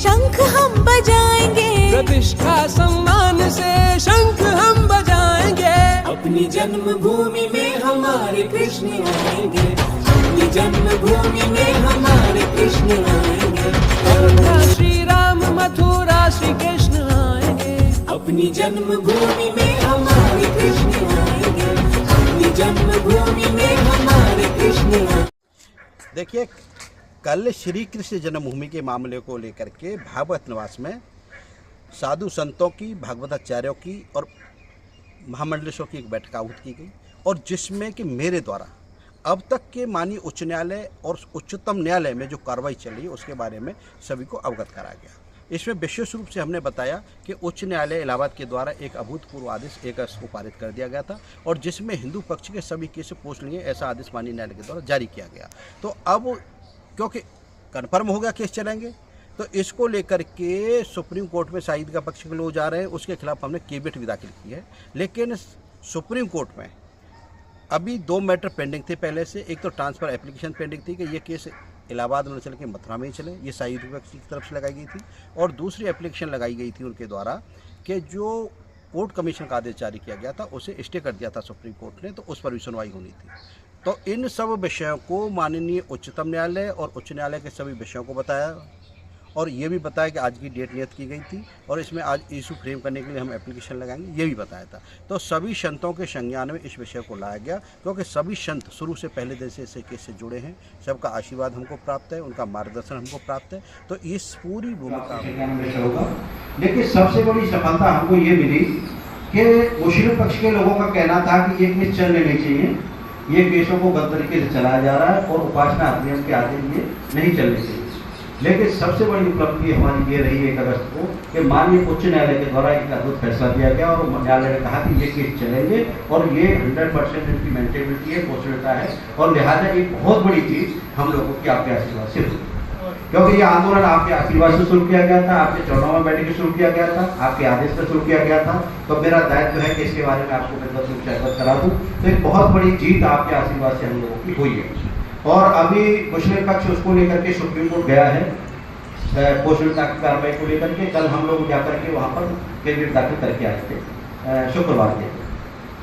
शंख हम बजाएंगे, प्रतिष्ठा सम्मान से शंख हम बजाएंगे। अपनी जन्मभूमि में हमारे कृष्ण आएंगे, अपनी जन्मभूमि में हमारे कृष्ण आएंगे। अयोध्या श्री राम, मथुरा श्री कृष्ण आएंगे। अपनी जन्मभूमि में हमारे कृष्ण आएंगे, अपनी जन्मभूमि में हमारे कृष्ण आएंगे। देखिए, कल श्री कृष्ण जन्मभूमि के मामले को लेकर के भागवत निवास में साधु संतों की, भागवताचार्यों की और महामंडलेश्वर की एक बैठक आहूत की गई, और जिसमें कि मेरे द्वारा अब तक के माननीय उच्च न्यायालय और उच्चतम न्यायालय में जो कार्रवाई चली उसके बारे में सभी को अवगत कराया गया। इसमें विशेष रूप से हमने बताया कि उच्च न्यायालय इलाहाबाद के द्वारा एक अभूतपूर्व आदेश 1 अगस्त को पारित कर दिया गया था, और जिसमें हिंदू पक्ष के सभी केस पोस्ट लिए ऐसा आदेश माननीय न्यायालय के द्वारा जारी किया गया। तो अब क्योंकि कन्फर्म हो गया केस चलेंगे, तो इसको लेकर के सुप्रीम कोर्ट में शाहिद का पक्ष के लोग जा रहे हैं, उसके खिलाफ हमने केवियट भी दाखिल की है। लेकिन सुप्रीम कोर्ट में अभी 2 मैटर पेंडिंग थे पहले से। एक तो ट्रांसफ़र एप्लीकेशन पेंडिंग थी कि ये केस इलाहाबाद में चल के मथुरा में ही चले, ये शाहिद की तरफ से लगाई गई थी, और दूसरी एप्लीकेशन लगाई गई थी उनके द्वारा कि जो कोर्ट कमीशन का आदेश जारी किया गया था उसे स्टे कर दिया था सुप्रीम कोर्ट ने, तो उस पर भी सुनवाई होनी थी। तो इन सब विषयों को माननीय उच्चतम न्यायालय और उच्च न्यायालय के सभी विषयों को बताया, और ये भी बताया कि आज की डेट नियत की गई थी, और इसमें आज इशू फ्रेम करने के लिए हम एप्लीकेशन लगाएंगे, ये भी बताया था। तो सभी संतों के संज्ञान में इस विषय को लाया गया, क्योंकि सभी संत शुरू से पहले दिन से इस केस से जुड़े हैं, सबका आशीर्वाद हमको प्राप्त है, उनका मार्गदर्शन हमको प्राप्त है। तो इस पूरी भूमिका होगा। लेकिन सबसे बड़ी सफलता हमको ये मिली कि मुस्लिम पक्ष के लोगों का कहना था कि ये केस चलने नहीं चाहिए, ये केसों को गलत तरीके से चलाया जा रहा है और उपासना अधिनियम के आधीन ये नहीं चलने चाहिए। लेकिन सबसे बड़ी उपलब्धि हमारी ये रही 1 अगस्त को कि माननीय उच्च न्यायालय के द्वारा एक अद्भुत फैसला दिया गया, और न्यायालय ने कहा कि ये केस चलेंगे और ये 100% इम्प्लीमेंटेबिलिटी है, पॉसिबिलिटी है, और लिहाजा एक बहुत बड़ी चीज़ हम लोगों की आपके आशीर्वाद से हुई, क्योंकि ये आंदोलन आपके आशीर्वाद से शुरू किया गया था, आपके चुनाव में बैठक से शुरू किया गया था, आपके आदेश से शुरू किया गया था। तो मेरा दायित्व है कि इसके बारे में आपको विधिवत रूप से अवगत करा दूँ। तो एक बहुत बड़ी जीत आपके आशीर्वाद से हम लोगों की हुई है, और अभी मुस्लिम पक्ष उसको लेकर के सुप्रीम कोर्ट गया है पोस्टल की कार्रवाई को लेकर के। कल हम लोग जाकर के वहाँ पर केवियट दाखिल करके आए थे शुक्रवार के।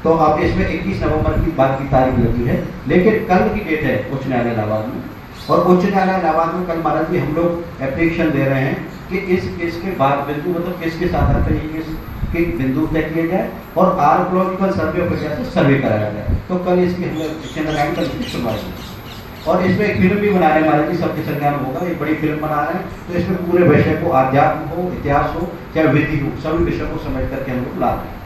तो अब इसमें 21 नवंबर की बात की तारीख लगी है, लेकिन कल की डेट है उच्च न्यायालय इलाहाबाद में, और उच्च न्यायालय इलाहाबाद में कल महाराज जी हम लोग एप्लीकेशन दे रहे हैं कि इस केस के बाद बिंदु, मतलब केस के आधार पर ये केस के बिंदु तय किए जाए और आर्कोलॉजिकल सर्वे ऑफ इंडिया से सर्वे कराया जाए। तो कल इसकी हम लोग लगाएंगे, कल इसकी सुनवाई होगी, और इसमें एक फिल्म भी बना रहे हैं महाराज जी, सबके संज्ञान होगा, एक बड़ी फिल्म बना रहे हैं। तो इसमें पूरे विषय को, आध्यात्म हो, इतिहास हो, चाहे विधि हो, सभी विषयों को समझ करके हम लोग ला रहे हैं।